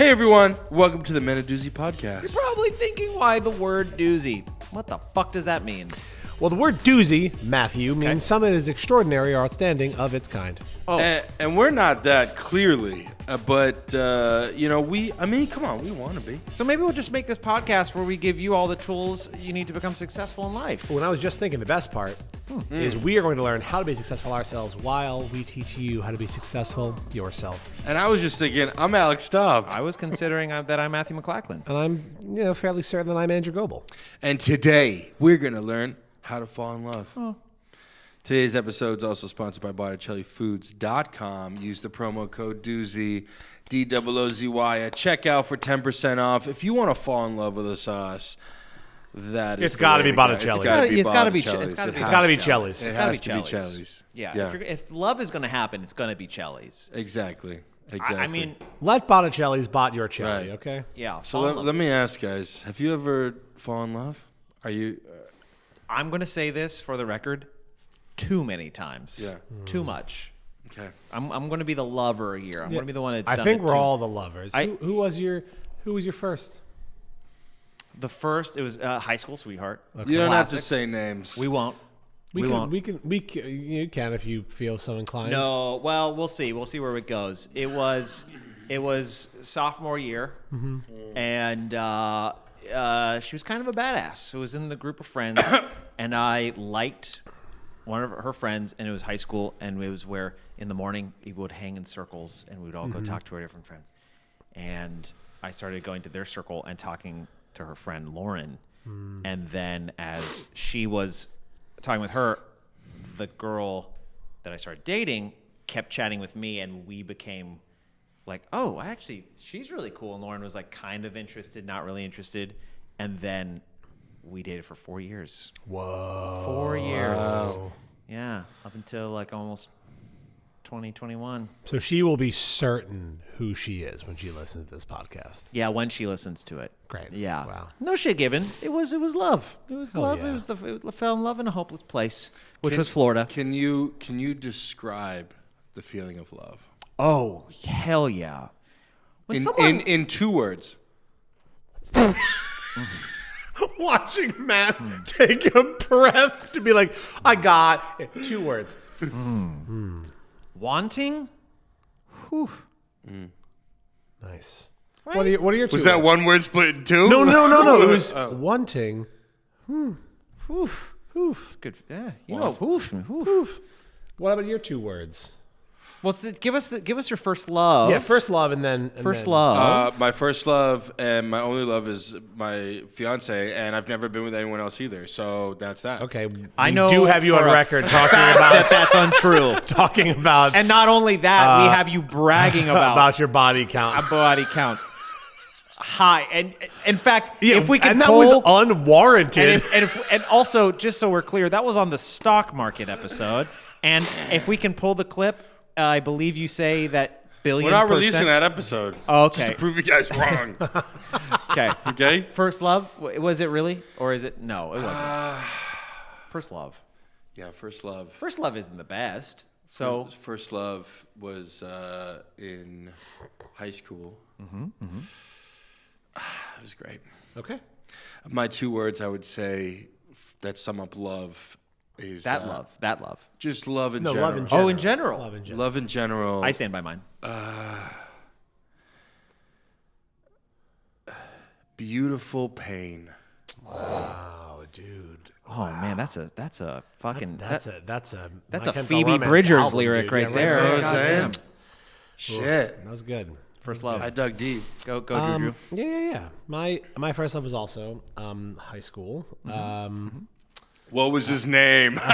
Hey everyone, welcome to the Men of Doozy podcast. You're probably thinking why the word doozy. What the fuck does that mean? Well, the word doozy, Matthew, means something that is extraordinary or outstanding of its kind. Oh. And we're not that clearly, but come on, we want to be. So maybe we'll just make this podcast where we give you all the tools you need to become successful in life. When I was just thinking, the best part is we are going to learn how to be successful ourselves while we teach you how to be successful yourself. And I was just thinking, I'm Alex Staub. I was considering that I'm Matthew McLachlan. And I'm, fairly certain that I'm Andrew Goebel. And today, we're going to learn how to fall in love. Today's episode is also sponsored by BotticelliFoods.com. Use the promo code Doozy, DOOZY at checkout for 10% off. If you want to fall in love with a sauce, that is It's got to be Botticelli. It's got to be Botticelli's. It's got to be Chelli's. It It's gotta has be to be Chelli's. Chelli's. Yeah. If love is going to happen, it's going to be Chelli's. Exactly. I mean, Let Botticelli's bot your Chelly, Right. okay? yeah. So let me ask, guys, have you ever fallen in love? Are you... I'm going to say this for the record too many times. Yeah. Too much. Okay. I'm going to be the lover here. I'm going to be the one that's I done think it we're too. all the lovers. I- Who was your first? The first, it was high school sweetheart. You don't have to Classic. say names. We won't. We won't. You can if you feel so inclined. No, well, we'll see. We'll see where it goes. It was sophomore year, and she was kind of a badass. It was in the group of friends, and I liked one of her friends, and it was high school, and it was where in the morning we would hang in circles, and we would all go talk to our different friends. And I started going to their circle and talking to her friend Lauren, and then as she was talking with her, the girl that I started dating kept chatting with me, and we became like, oh, actually, she's really cool. And Lauren was like kind of interested, not really interested. And then we dated for 4 years. Whoa. 4 years. Wow. Yeah, up until like almost 2021. So she will be certain who she is when she listens to this podcast. Yeah, when she listens to it. Great. Yeah. Wow. No shit given. It was love. It was Hell love. yeah. It fell in love in a hopeless place, which was Florida. Can you describe the feeling of love? Oh, hell yeah. When In 2 words. Watching Matt take a breath to be like, I got it. 2 words. wanting, whew. Nice. Right? What are your 2 Was that words? 1 word split in 2? No. It was wanting. Oof. It's good. Yeah. You know, oof. What about your 2 words? Well, give us your first love. Yeah, first love and then... love. My first love and my only love is my fiance, and I've never been with anyone else either. So that's that. Okay. I we know do have you on for a record talking about... that's untrue. talking about... And not only that, we have you bragging about your body count. a body count high. And in fact, if we can and that pull, was unwarranted. and also, just so we're clear, that was on the stock market episode. And if we can pull the clip, I believe you say that billion. We're not percent. releasing that episode. Oh, okay. Just to prove you guys wrong. Okay. Okay? First love? Was it really? Or is it? No, it wasn't. First love. Yeah, first love. First love isn't the best. So First love was in high school. It was great. Okay. My 2 words I would say that sum up love is... that love. Just love in No, general. love in general. Oh, in general. Love in general. Love in general. I stand by mine. Beautiful pain. Oh, dude. Oh man, that's a fucking That's that- a that's My a Chemical Phoebe Romance Bridgers album, lyric dude. right Yeah, there. You know what I'm Goddamn. saying? Shit. That was good. First love. I dug deep. Go, Juju. Yeah. My first love was also high school. What was his name? Not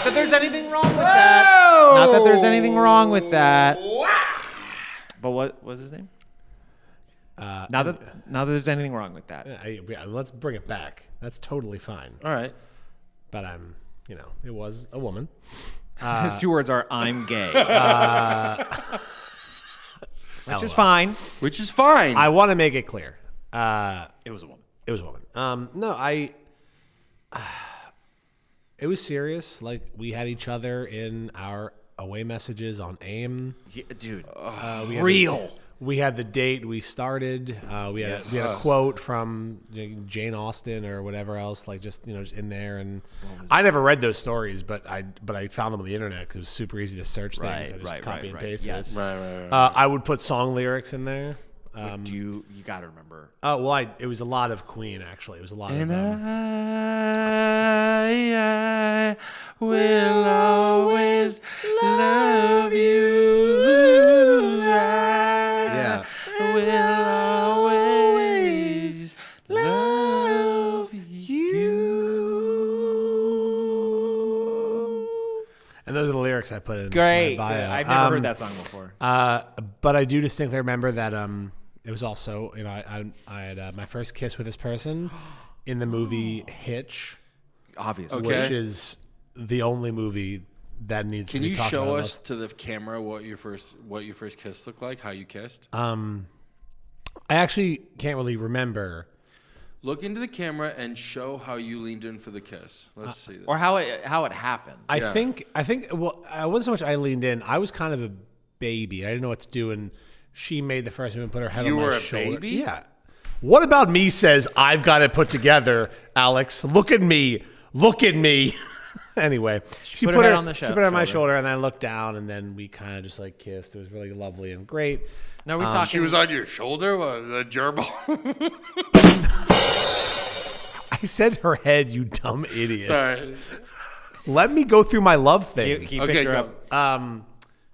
that there's anything wrong with that. Not that there's anything wrong with that. But what was his name? Not that there's anything wrong with that. Let's bring it back. That's totally fine. All right. But it was a woman. His 2 words are "I'm gay," which is fine. Which is fine. I want to make it clear. It was a woman. It was a woman. It was serious. Like, we had each other in our away messages on AIM. Yeah, dude, We had real. We had the date. We started. We had a quote from Jane Austen or whatever else, like just in there. And I never read those stories, but I found them on the internet because it was super easy to search things. I just copy and paste it. Right. I would put song lyrics in there. You got to remember. Oh well, it was a lot of Queen actually. It was a lot of. I will always love you. Yeah. Will always love you. And those are the lyrics I put in Great. my bio. I've never heard that song before. But I do distinctly remember that it was also I had my first kiss with this person in the movie Hitch, Obviously. Okay. which is the only movie that needs to be talked about. Can you show us to the camera what your first kiss looked like? How you kissed? I actually can't really remember. Look into the camera and show how you leaned in for the kiss. Let's see this. Or how it happened. I think well, I wasn't so much I leaned in. I was kind of a baby. I didn't know what to do, and she made the first move and put her head on my shoulder. You were a baby? Yeah. What about me says I've got it put together, Alex? Look at me. Look at me. Anyway, she put her head on the She put her on my shoulder, and then I looked down, and then we kind of just like kissed. It was really lovely and great. Now we talking. She was on your shoulder, the gerbil. I said her head, you dumb idiot. Sorry. Let me go through my love thing. He Okay, picked her go. up.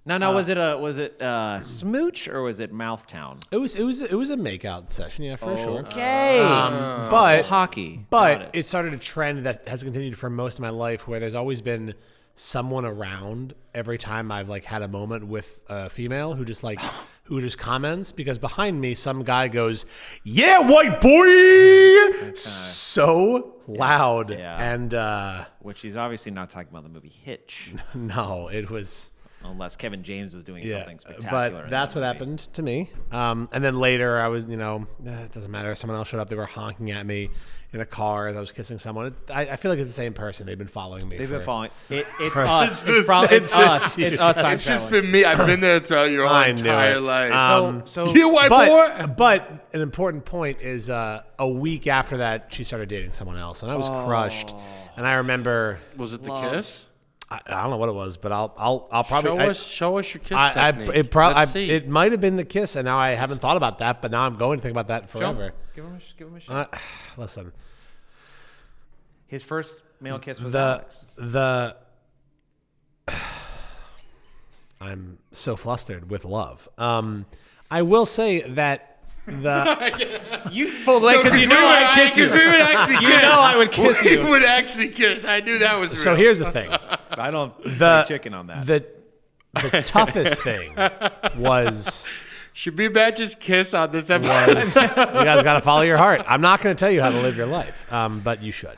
No. Was it smooch or was it mouth town? It was a makeout session, yeah, for sure. Okay. But So hockey. But Got it started a trend that has continued for most of my life, where there's always been someone around every time I've like had a moment with a female who just comments, because behind me some guy goes, "Yeah, white boy," so loud, and which he's obviously not talking about the movie Hitch, no, it was. unless Kevin James was doing something spectacular. But that's what happened to me. And then later I was, it doesn't matter. Someone else showed up. They were honking at me in a car as I was kissing someone. I feel like it's the same person. They've been following me. They've been following. It's for- us. It's us. It's us. It's just been me. I've been there throughout your whole I knew entire it. life. So You white boy. But an important point is a week after that, she started dating someone else, and I was crushed. And I remember, Was it the kiss? I don't know what it was, but I'll probably Show us your kiss I technique. it See. it might have been the kiss, and now I haven't thought about that, but now I'm going to think about that forever. give him a shot. Listen, His first male kiss was Alex. I'm so flustered with love. I will say that You pulled away because you know I'd kiss you. Because we would actually kiss. You know I would kiss you. We would actually kiss. I knew that was real. so here's the thing. I don't The chicken on that. The toughest thing was Should be bad just kiss on this episode. you guys got to follow your heart. I'm not going to tell you how to live your life, but you should.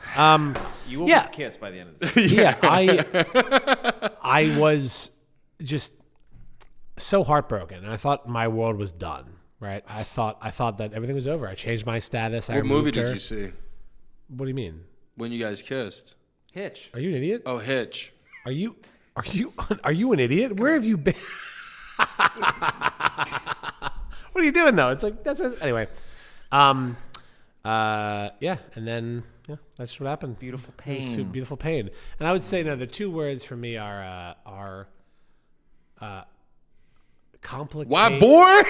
You will yeah. be kissed by the end of this. Yeah, I was just so heartbroken, and I thought my world was done. Right? I thought that everything was over. I changed my status. What movie did you see What do you mean? when you guys kissed? Hitch. Are you an idiot? Oh, Hitch. Are you an idiot? Where have you been? What are you doing though? It's like anyway. Yeah, and then that's what happened. Beautiful It was pain. beautiful pain. And I would say the two words for me are complicated. White boy.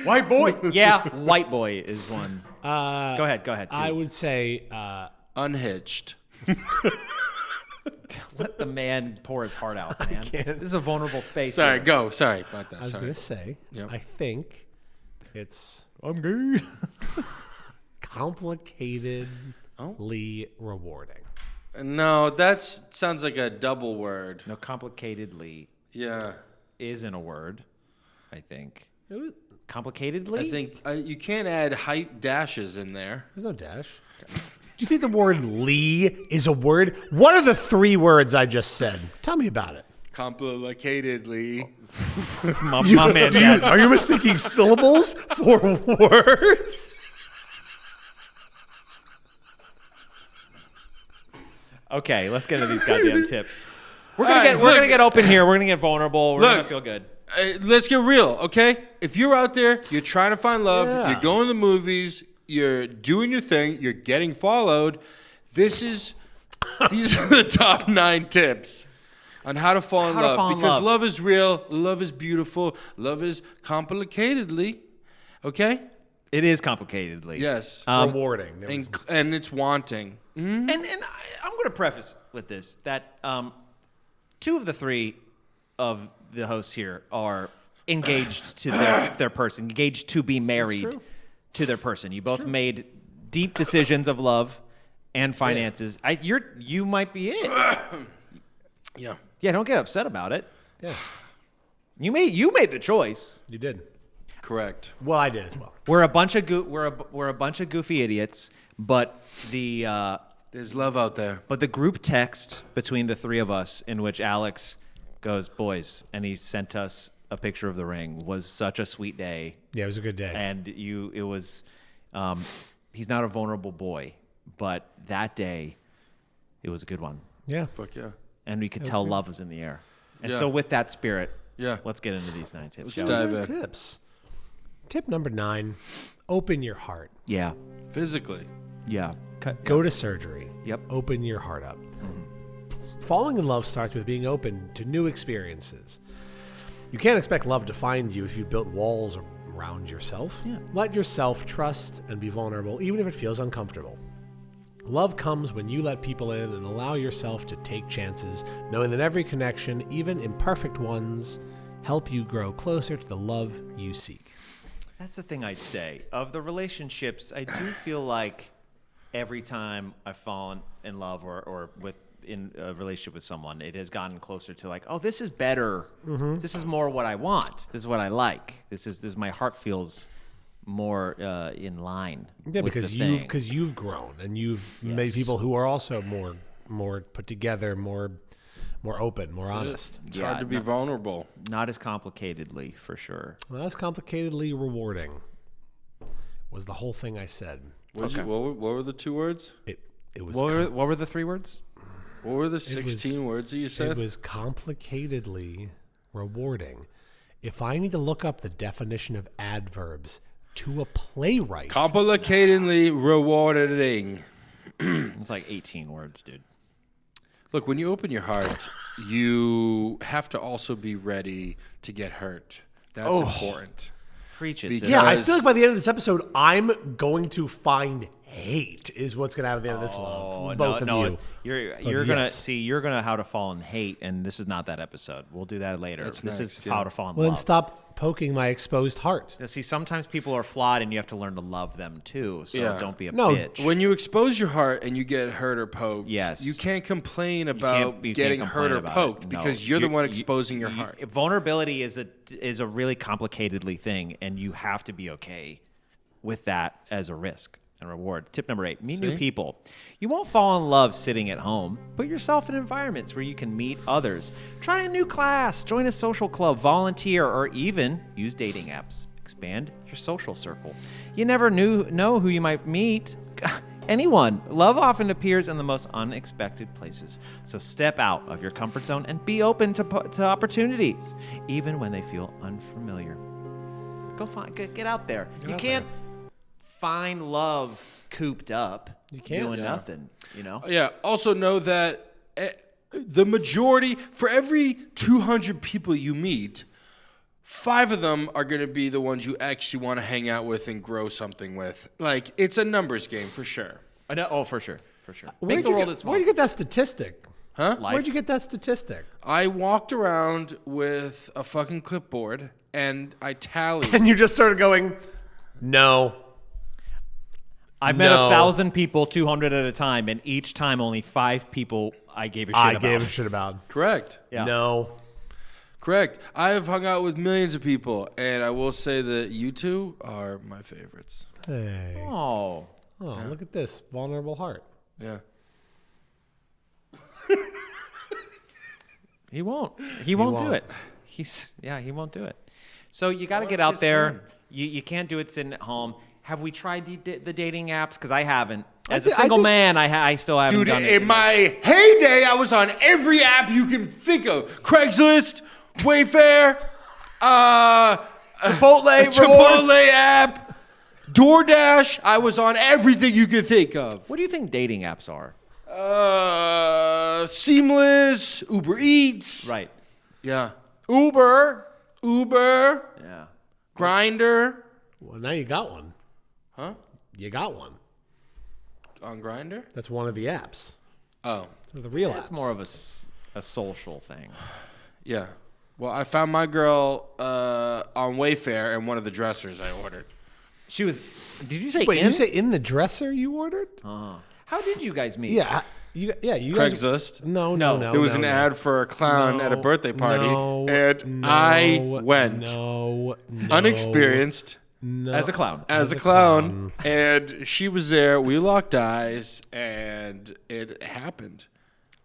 White boy. Yeah, white boy is one. Go ahead. Two. I would say Unhitched. Let the man pour his heart out, man. This is a vulnerable space. Sorry, here. go. Sorry about that. I was Sorry. going to say, Yep. I think it's I'm gay. complicatedly rewarding. No, that sounds like a double word. No, complicatedly Yeah. isn't a word, I think. It was, Complicatedly? I think you can't add hype dashes in there. there's no dash. Do you think the word Lee is a word? What are the three words I just said? Tell me about it. Complicatedly. my man. Are you mistaking syllables for words? Okay, let's get into these goddamn tips. We're All right, gonna get open here. We're gonna get vulnerable. We're gonna feel good. let's get real, okay? If you're out there, you're trying to find love, Yeah. you're going to the movies, you're doing your thing, you're getting followed. These are the top 9 tips on how to fall in How to love. fall in Because love. love is real, love is beautiful, love is complicatedly, okay? It is complicatedly. Yes. Rewarding. There was- And it's wanting. And I'm going to preface with this that 2 of the 3 of the hosts here are engaged to their person, engaged to be married true. to their person. You both made deep decisions of love and finances. You might be it. Yeah. Yeah, don't get upset about it. yeah, You made the choice. you did. Correct. Well, I did as well. We're a bunch of we're a bunch of goofy idiots, but the There's love out there. group text between the 3 of us in which Alex goes, "Boys," and he sent us a picture of the ring was such a sweet day. Yeah, it was a good day. And it was he's not a vulnerable boy, but that day it was a good one. Yeah. Fuck yeah. And we could tell love was in the air. And Yeah. so with that spirit, Yeah. let's get into these 9 tips. Let's shall we? dive in. Tips. Tip number 9: open your heart. Yeah. Physically. Yeah. Go to surgery. Yep. Open your heart up. Falling in love starts with being open to new experiences. You can't expect love to find you if you built walls around yourself. Yeah. Let yourself trust and be vulnerable, even if it feels uncomfortable. Love comes when you let people in and allow yourself to take chances, knowing that every connection, even imperfect ones, help you grow closer to the love you seek. That's the thing I'd say. Of the relationships, I do feel like every time I've fallen in love or in a relationship with someone, it has gotten closer to like, oh, this is better. This is more what I want. This is what I like. This is my heart feels more in line. Yeah, with because the thing. you've grown and you've made Yes. people who are also more put together, more open, more honest. It's Yeah, hard to be vulnerable. Not as complicatedly, for sure. Well, that's complicatedly rewarding. Was the whole thing I said. What were the 2 words? It was What were the 3 words? What were the 16 words that you said? It was complicatedly rewarding. If I need to look up the definition of adverbs to a playwright, Complicatedly rewarding. It's like 18 words, dude. Look, when you open your heart, you have to also be ready to get hurt. That's important. Preach it. Because- sis. yeah, I feel like by the end of this episode, I'm going to find hate is what's going to happen at the end of this love. Both of you. You're gonna yes. see. You're gonna how to fall in hate, and this is not that episode. We'll do that later. That's this next, is yeah. how to fall in Well, then love. stop poking my exposed heart. Now, see, sometimes people are flawed, and you have to learn to love them too. So Yeah. don't be a No, bitch. When you expose your heart and you get hurt or poked, Yes. you can't complain You about can't getting complain hurt or about poked it. No. because you're the one exposing your heart. Vulnerability is a really complicatedly thing, and you have to be okay with that as a risk and reward. Tip number 8: meet new people. You won't fall in love sitting at home. Put yourself in environments where you can meet others. Try a new class, join a social club, volunteer, or even use dating apps. Expand your social circle. You never know who you might meet. Anyone. Love often appears in the most unexpected places. So step out of your comfort zone and be open to opportunities, even when they feel unfamiliar. Get out there. You can't find love cooped up. You can't, doing yeah. nothing. You know. Yeah. Also know that the majority, for every 200 people you meet, 5 of them are going to be the ones you actually want to hang out with and grow something with. Like, it's a numbers game for sure. I know. Oh, for sure. Where'd you get that statistic? Huh? Life. Where'd you get that statistic? I walked around with a fucking clipboard and I tallied. And you just started going, no. I've met No. 1,000 people, 200 at a time, and each time only 5 people I gave a shit about. gave a shit about. Correct. Yeah. No. Correct. I have hung out with millions of people, and I will say that you 2 are my favorites. Hey. Oh. Look at this. Vulnerable heart. Yeah. He won't. He won't do won't. it. He won't do it. So you got to get out there. You can't do it sitting at home. Have we tried the dating apps? Because I haven't. As a single man, I still haven't Dude, done it. in my heyday, I was on every app you can think of. Craigslist, Wayfair. Chipotle app, DoorDash. I was on everything you could think of. What do you think dating apps are? Seamless, Uber Eats. Right. Yeah. Uber. Yeah. Grindr. Well, now you got one. Huh? You got one. On Grindr? That's one of the apps. Oh. It's the real apps. It's more of a social thing. Yeah. Well, I found my girl on Wayfair in one of the dressers I ordered. She was. Did you say Wait, in? you say in the dresser you ordered? How did you guys meet? Yeah. You guys. Craigslist. No. There was an ad for a clown at a birthday party, and I went. Unexperienced. No. As a clown. As a clown. And she was there. We locked eyes, and it happened.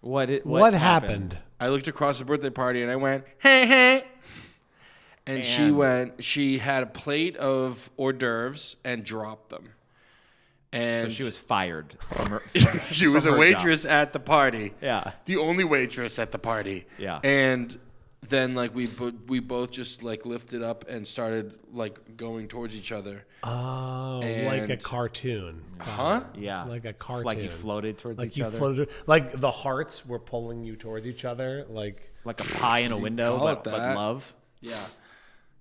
What happened? I looked across the birthday party, and I went, hey, hey. And she had a plate of hors d'oeuvres and dropped them. And So she was fired from her. she was from a her waitress at the party. Yeah. The only waitress at the party. Yeah. And then like we both just like lifted up and started like going towards each other. Oh, And- like a cartoon. Huh? Yeah. Like a cartoon. Like you floated towards Like each you other. floated. Like the hearts were pulling you towards each other. Like Like a pie in a window, call but it that. love. Yeah.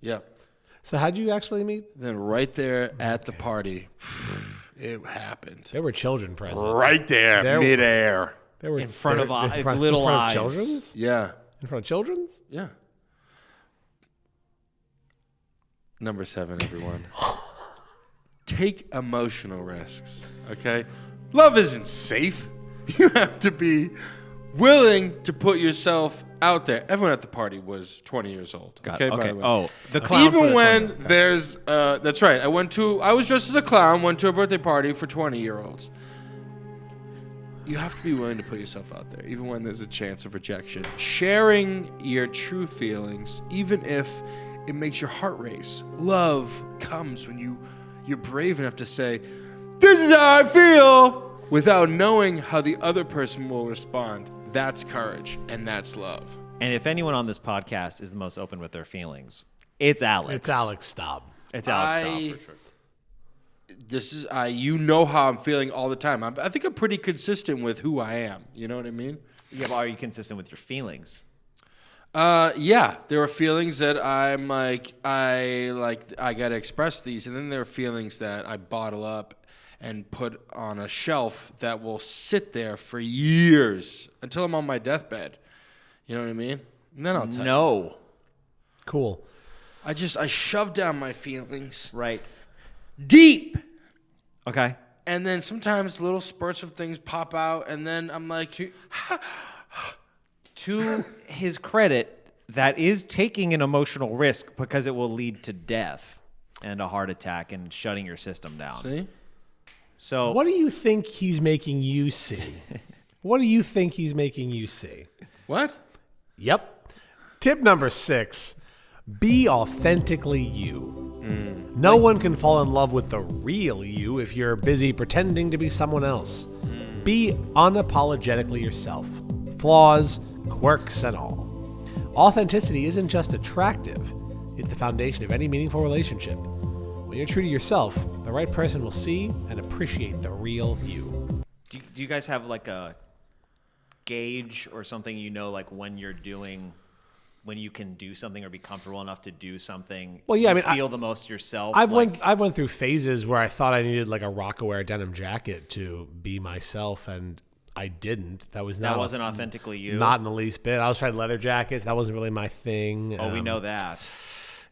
Yeah. So how'd you actually meet? Then right there at the party, it happened. There were children present. Right there, midair. They were In front of in front- little in front eyes. Of children's? Yeah. In front of children's? Yeah. Number 7, everyone. Take emotional risks, okay? Love isn't safe. You have to be willing to put yourself out there. Everyone at the party was 20 years old. Okay, by the way. Oh, the clown. for Even the when 20s. there's, that's right. I was dressed as a clown, went to a birthday party for 20-year-olds. You have to be willing to put yourself out there, even when there's a chance of rejection. Sharing your true feelings, even if it makes your heart race. Love comes when you're brave enough to say, "This is how I feel," without knowing how the other person will respond. That's courage, and that's love. And if anyone on this podcast is the most open with their feelings, it's Alex. It's Alex Staub. It's Alex Staub, for sure. This is you know how I'm feeling all the time. I think I'm pretty consistent with who I am. You know what I mean? Yeah, but are you consistent with your feelings? Yeah, there are feelings that I'm like I gotta express these, and then there are feelings that I bottle up and put on a shelf that will sit there for years until I'm on my deathbed. You know what I mean? And then I'll tell you. No. Cool. I shove down my feelings Right. deep, Okay. and then sometimes little spurts of things pop out, and then I'm like, To his credit, that is taking an emotional risk because it will lead to death and a heart attack and shutting your system down. see? So What do you think he's making you see? What do you think he's making you see? What? Yep. Tip number 6, be authentically you. No one can fall in love with the real you if you're busy pretending to be someone else. Be unapologetically yourself. Flaws, quirks, and all. Authenticity isn't just attractive, it's the foundation of any meaningful relationship. When you're true to yourself, the right person will see and appreciate the real you. do you guys have like a gauge or something, like when you can do something or be comfortable enough to do something? Well, yeah, I you mean, feel the most yourself. I've went through phases where I thought I needed like a Rockawear denim jacket to be myself, and I didn't. That wasn't authentically you. Not in the least bit. I was trying leather jackets. That wasn't really my thing. Oh, we know that.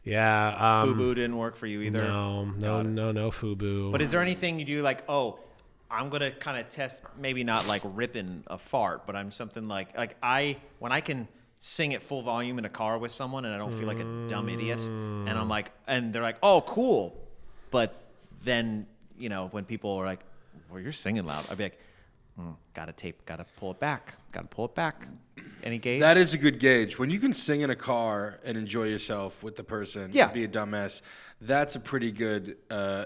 Yeah. FUBU didn't work for you either. No FUBU. But is there anything you do like, oh, I'm gonna kind of test, maybe not like ripping a fart, but I'm something like when I can sing at full volume in a car with someone and I don't feel like a dumb idiot, and I'm like, and they're like, oh, cool, but then when people are like, well, you're singing loud, I'd be like, gotta pull it back. Any gauge? That is a good gauge. When you can sing in a car and enjoy yourself with the person, Yeah. be a dumbass, that's a pretty good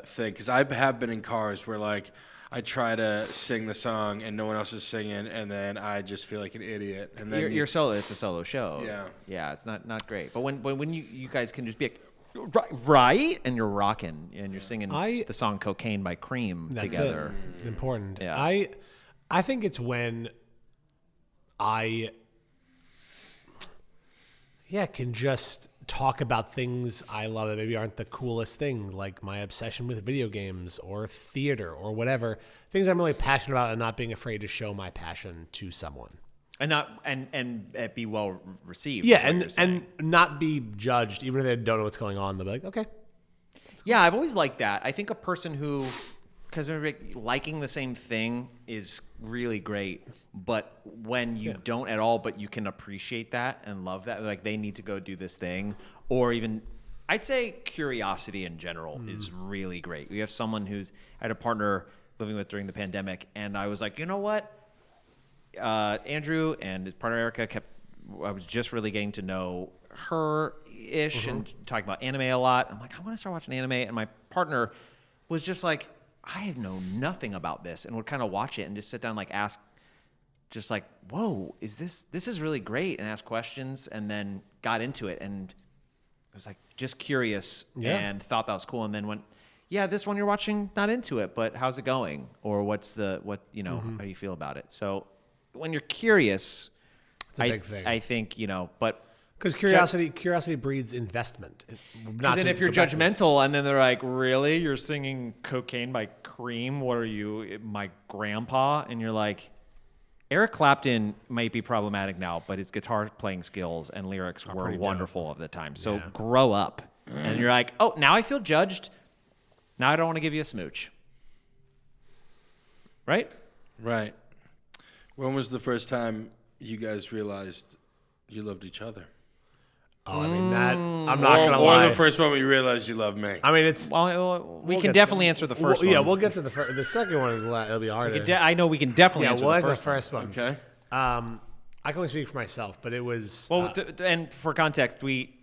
thing. Because I have been in cars where, like, I try to sing the song and no one else is singing, and then I just feel like an idiot. And then you're solo. It's a solo show. Yeah. Yeah, it's not great. But when you guys can just be like, right, and you're rocking and you're singing the song "Cocaine" by Cream together. It. Important. Yeah. I think it's when I can just talk about things I love that maybe aren't the coolest thing, like my obsession with video games or theater or whatever. Things I'm really passionate about and not being afraid to show my passion to someone. And not and be well received. Yeah, and not be judged, even if they don't know what's going on. They'll be like, okay. Yeah, I've always liked that. I think a person who, because liking the same thing is really great, but when you don't at all, but you can appreciate that and love that, like they need to go do this thing, or even, I'd say curiosity in general is really great. We have someone I had a partner living with during the pandemic, and I was like, you know what? Andrew and his partner Erica I was just really getting to know her-ish and talking about anime a lot. I'm like, I want to start watching anime, and my partner was just like, I have known nothing about this, and would kind of watch it and just sit down and like ask, just like, whoa, this is really great, and ask questions, and then got into it, and I was like just curious and thought that was cool, and then went, yeah, this one you're watching, not into it, but how's it going, or how do you feel about it? So when you're curious, it's a big thing. I think but. Because curiosity breeds investment. Because then if you're judgmental and then they're like, really? You're singing Cocaine by Cream? What are you, my grandpa? And you're like, Eric Clapton might be problematic now, but his guitar playing skills and lyrics were wonderful at the time. So grow up. And you're like, oh, now I feel judged. Now I don't want to give you a smooch. Right? Right. When was the first time you guys realized you loved each other? Oh, I mean, I'm not going to lie. Or the first moment you realized you love me. I mean, it's... Well, we can definitely answer the first one. Yeah, we'll get to the second one. It'll be harder. I know we can definitely answer the first one. Okay. I can only speak for myself, but it was... Well, and for context, we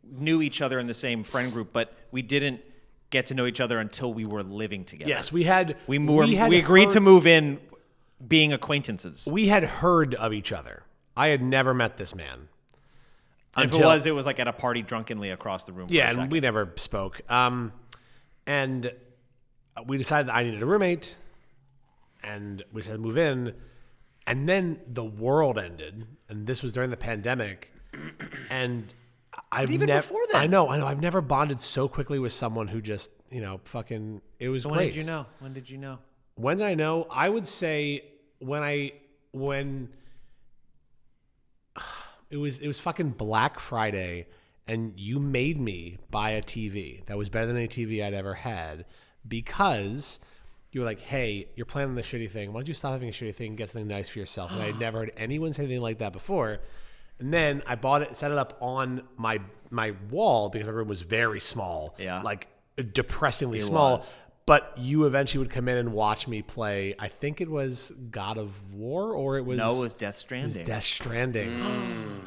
knew each other in the same friend group, but we didn't get to know each other until we were living together. Yes, we agreed to move in being acquaintances. We had heard of each other. I had never met this man. And if it was like at a party drunkenly across the room. Yeah, and we never spoke. And we decided that I needed a roommate, and we decided to move in. And then the world ended, and this was during the pandemic. And before then. I know. I've never bonded so quickly with someone who just, fucking. It was great. When did you know? When did I know? I would say when. It was fucking Black Friday, and you made me buy a TV that was better than any TV I'd ever had, because you were like, hey, you're planning this shitty thing. Why don't you stop having a shitty thing and get something nice for yourself? And I'd never heard anyone say anything like that before. And then I bought it, set it up on my wall, because my room was very small, like depressingly small. But you eventually would come in and watch me play. I think it was God of War, or it was... No, it was Death Stranding. It was Death Stranding.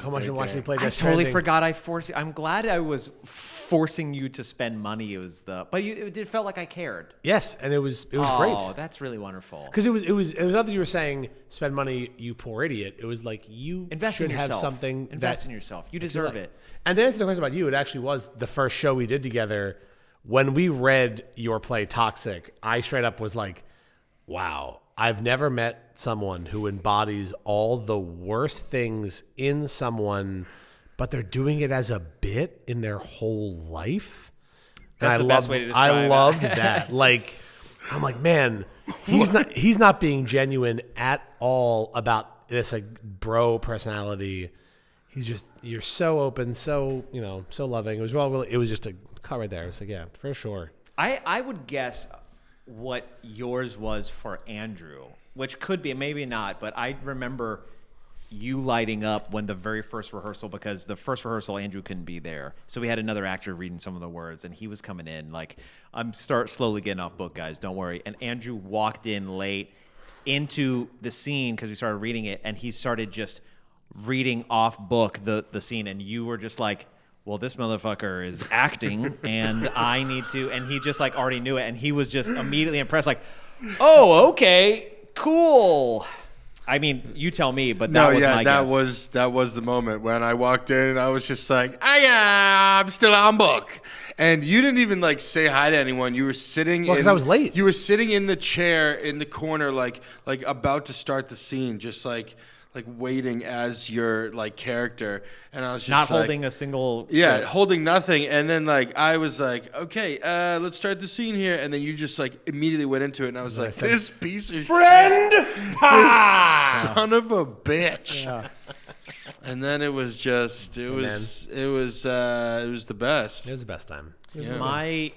Come on and watch me play Death I Stranding. totally forgot I forced you. I'm glad I was forcing you to spend money. It felt like I cared. Yes, and it was great. Oh, that's really wonderful. Because it was not that you were saying spend money, you poor idiot. It was like you should have something. Invest in yourself. You deserve it. And to answer the question about you, it actually was the first show we did together. When we read your play Toxic, I straight up was like, wow, I've never met someone who embodies all the worst things in someone, but they're doing it as a bit in their whole life. That's the best way to describe it. I loved that. Like, I'm like, man, he's not being genuine at all about this like bro personality. He's just, you're so open, so, so loving. It was just a cut right there. It's like, yeah, for sure. I would guess what yours was for Andrew, which could be, maybe not, but I remember you lighting up when the very first rehearsal, because the first rehearsal, Andrew couldn't be there. So we had another actor reading some of the words, and he was coming in like, I'm slowly getting off book, guys, don't worry. And Andrew walked in late into the scene because we started reading it, and he started just reading off book the scene, and you were just like, well, this motherfucker is acting and I need to, and he just like already knew it, and he was just immediately impressed, like, Oh, okay, cool. I mean, you tell me, but that was my guess. That was the moment when I walked in and I was just like, I'm still on book. And you didn't even like say hi to anyone. You were sitting because I was late. You were sitting in the chair in the corner, like about to start the scene, just like waiting as your like character. And I was just not like, holding a single script. Holding nothing. And then like I was like, okay, let's start the scene here. And then you just like immediately went into it, and I was like, this piece of friend, this son of a bitch. Yeah. And then it was just it was the best. It was the best time. Yeah.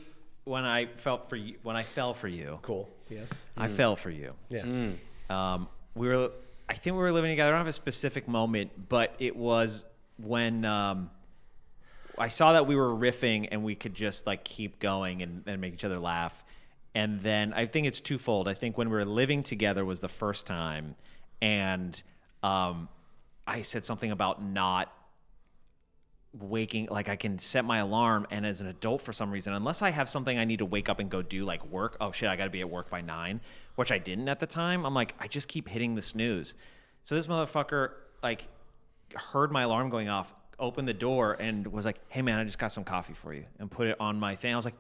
When I fell for you. Cool. Yes. I fell for you. Yeah. I think we were living together. I don't have a specific moment, but it was when I saw that we were riffing and we could just like keep going and make each other laugh. And then I think it's twofold. I think when we were living together was the first time, and I said something about not waking, like I can set my alarm, and as an adult for some reason, unless I have something I need to wake up and go do, like work, oh shit, I gotta be at work by 9, which I didn't at the time. I'm like, I just keep hitting the snooze. So this motherfucker like heard my alarm going off, opened the door, and was like, hey man, I just got some coffee for you, and put it on my thing. I was like,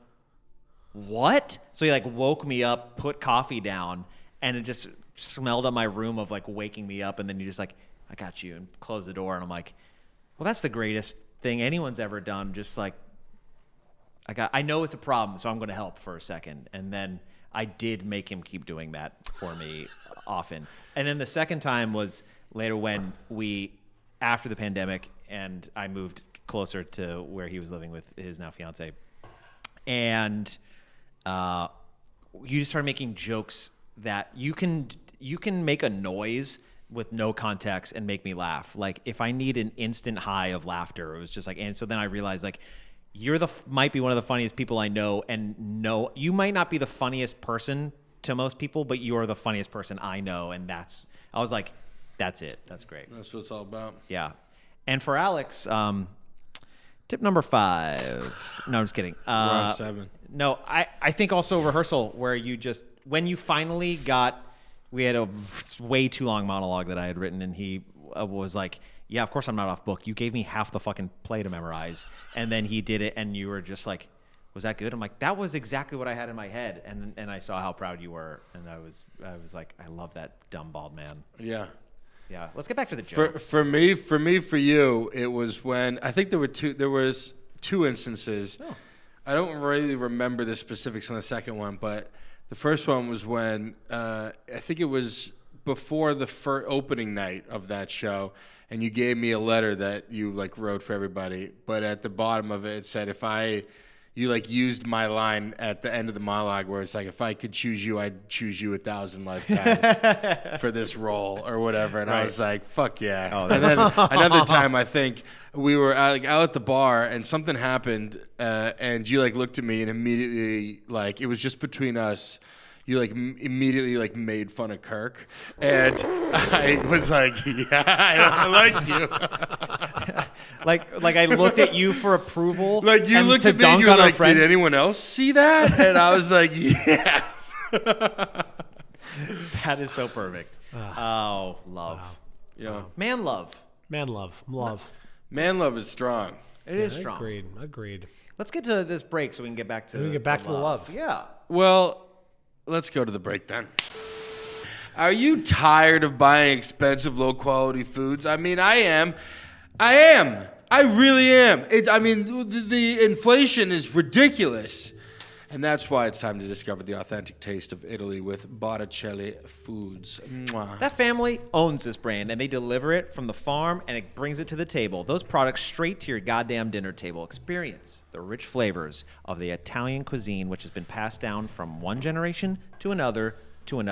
what? So he like woke me up, put coffee down, and it just smelled on my room of like waking me up. And then you just like, I got you, and close the door. And I'm like, well, that's the greatest thing anyone's ever done. Just like, I know it's a problem, so I'm going to help for a second. And then I did make him keep doing that for me often. And then the second time was later when after the pandemic, and I moved closer to where he was living with his now fiance. And you just started making jokes that you can make a noise with no context and make me laugh. Like if I need an instant high of laughter, it was just like, and so then I realized like, might be one of the funniest people I know, and no, you might not be the funniest person to most people, but you are the funniest person I know. And I was like, that's it. That's great. That's what it's all about. Yeah. And for Alex, tip number 5. No, I'm just kidding. We're on 7. No, I think also rehearsal, where when you finally we had a way too long monologue that I had written, and he was like, yeah, of course I'm not off book. You gave me half the fucking play to memorize. And then he did it, and you were just like, was that good? I'm like, that was exactly what I had in my head. And I saw how proud you were, and I was like, I love that dumb bald man. Yeah. Yeah. Let's get back to the jokes. For you, it was when I think there was two instances. Oh. I don't really remember the specifics on the second one, but the first one was when I think it was before the opening night of that show, and you gave me a letter that you like wrote for everybody, but at the bottom of it said you like used my line at the end of the monologue where it's like, if I could choose you, I'd choose you 1,000 lifetimes for this role or whatever. And I was like, fuck yeah. Oh, and then another time, I think we were out at the bar and something happened, and you like looked at me and immediately, like, it was just between us. You like immediately like made fun of Kirk, and I was like, "Yeah, I like you." like I looked at you for approval. Like you looked at me, and you were like, "Did anyone else see that?" And I was like, "Yes." That is so perfect. Oh, love. Wow. Yeah, wow. Man love. Man love is strong. It is strong. Agreed. Let's get to this break so we can get back to the love. Yeah. Well, let's go to the break then. Are you tired of buying expensive, low-quality foods? I mean, I am. I really am. The inflation is ridiculous. And that's why it's time to discover the authentic taste of Italy with Botticelli Foods. Mwah. That family owns this brand, and they deliver it from the farm, and it brings it to the table. Those products straight to your goddamn dinner table. Experience the rich flavors of the Italian cuisine, which has been passed down from one generation to another, to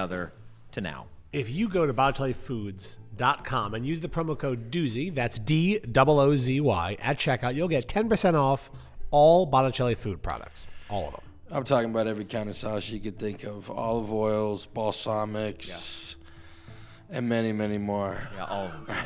now. If you go to BotticelliFoods.com and use the promo code Doozy, that's DOOZY, at checkout, you'll get 10% off all Botticelli food products. All of them. I'm talking about every kind of sauce you could think of. Olive oils, balsamics, and many, many more. Yeah, all of them.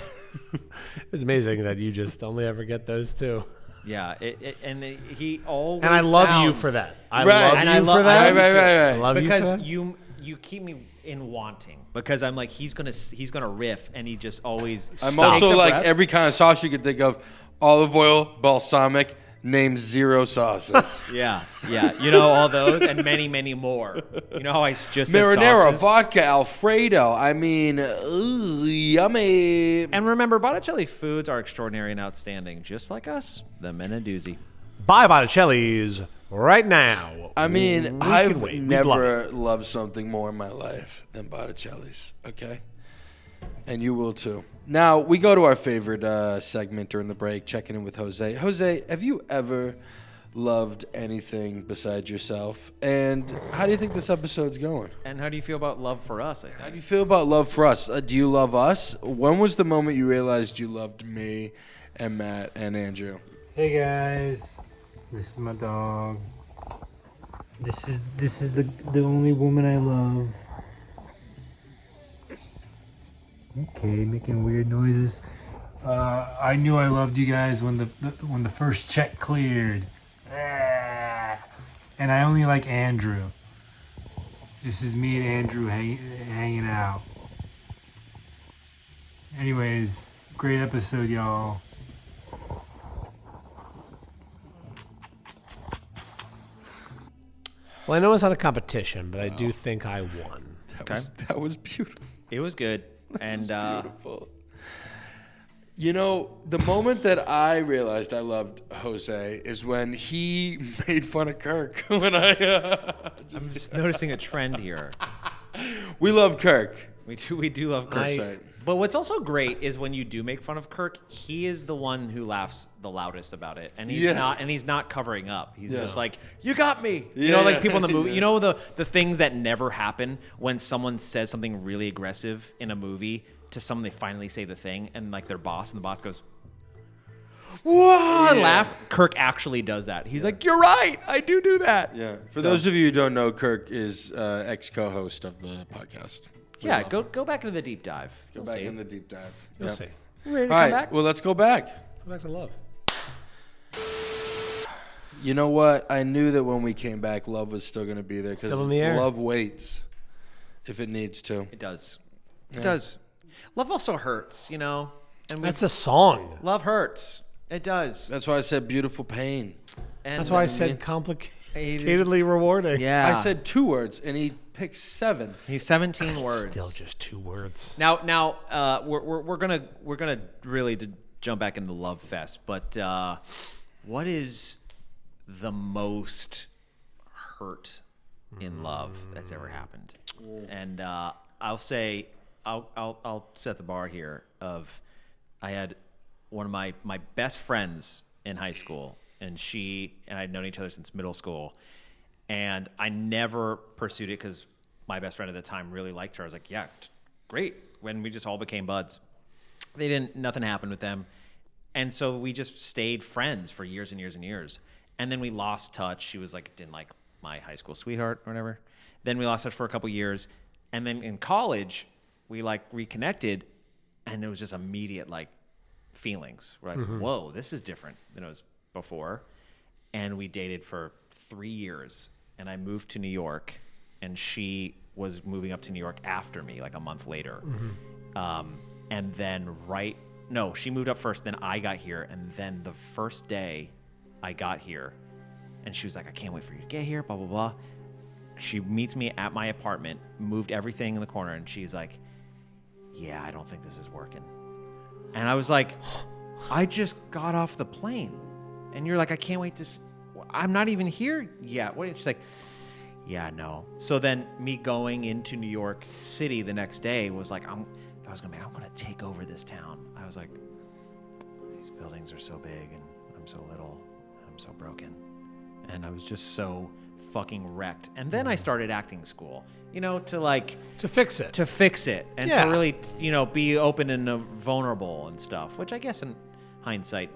It's amazing that you just only ever get those two. Yeah, he always and I love you for that. I love you for that. Right. I love because you for that. you keep me in wanting because I'm like he's gonna riff and he just always. I'm also like every kind of sauce you could think of: olive oil, balsamic. Name 0 sauces. Yeah. You know all those and many, many more. You know how I just said marinara, sauces? vodka, Alfredo. I mean, yummy. And remember, Botticelli foods are extraordinary and outstanding, just like us, the men of Doozy. Buy Botticelli's right now. I mean, We I've can wait. We'd never love loved something more in my life than Botticelli's, okay? And you will too. Now, we go to our favorite segment during the break, checking in with Jose. Jose, have you ever loved anything besides yourself? And how do you think this episode's going? And how do you feel about love for us, I How think? do you feel about love for us? Do you love us? When was the moment you realized you loved me and Matt and Andrew? Hey guys, this is my dog. This is the only woman I love. Okay, making weird noises. I knew I loved you guys when the first check cleared. And I only like Andrew. This is me and Andrew hanging out. Anyways, great episode, y'all. Well, I know it's not a competition, but I do think I won. That was beautiful. It was good. And Beautiful. You know, the moment that I realized I loved Jose is when he made fun of Kirk. When I'm just noticing a trend here. we love Kirk. We do love Kirk. That's right. But what's also great is when you do make fun of Kirk, he is the one who laughs the loudest about it, and he's not covering up. He's just like, "You got me." You know, like people in the movie. You know the things that never happen when someone says something really aggressive in a movie to someone, they finally say the thing, and like their boss, and the boss goes, "Whoa!" and laugh. Kirk actually does that. He's like, "You're right. I do that." Yeah. For those of you who don't know, Kirk is ex-co-host of the podcast. Yeah, go back into the deep dive. Go back in the deep dive. You'll see. Ready to All come right. back? Well, let's go back. Let's go back to love. You know what? I knew that when we came back, love was still going to be there. Still in the air. Love waits if it needs to. It does. It does. Love also hurts, you know? And That's a song. love hurts. It does. That's why I said beautiful pain. And That's why I said complicatedly rewarding. Yeah. I said 2 words, and he picked 7. He's 17 words. Still just 2 words. Now, we're gonna really jump back into Love Fest, but what is the most hurt in love that's ever happened? And I'll say I'll set the bar here. I had one of my best friends in high school, and she and I'd known each other since middle school. And I never pursued it because my best friend at the time really liked her. I was like, yeah, great. When we just all became buds. Nothing happened with them. And so we just stayed friends for years and years and years. And then we lost touch. She was like, didn't like my high school sweetheart or whatever. Then we lost touch for a couple years. And then in college, we like reconnected, and it was just immediate like feelings. We're like, whoa, this is different than it was before. And we dated for 3 years. And I moved to New York, and she was moving up to New York after me, like a month later. And then she moved up first, then I got here. And then the first day I got here, and she was like, I can't wait for you to get here, blah, blah, blah. She meets me at my apartment, moved everything in the corner, and she's like, yeah, I don't think this is working. And I was like, I just got off the plane. And you're like, I can't wait to... I'm not even here yet. She's like, yeah, no. So then me going into New York City the next day was like, I'm going to take over this town. I was like, these buildings are so big, and I'm so little, and I'm so broken. And I was just so fucking wrecked. And then I started acting school, to fix it. And to really, be open and vulnerable and stuff, which I guess in hindsight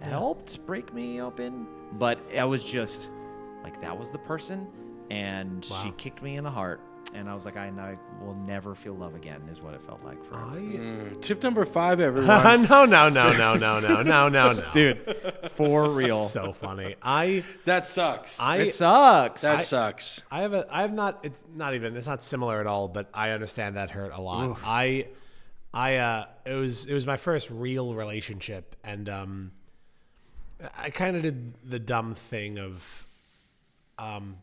helped break me open. But I was just like, that was the person, and she kicked me in the heart, And I was like, I will never feel love again, is what it felt like for me. Tip number 5, everyone. No. Dude, for real. So funny. That sucks. It sucks. That sucks. It's not similar at all, but I understand that hurt a lot. It was my first real relationship, and I kind of did the dumb thing of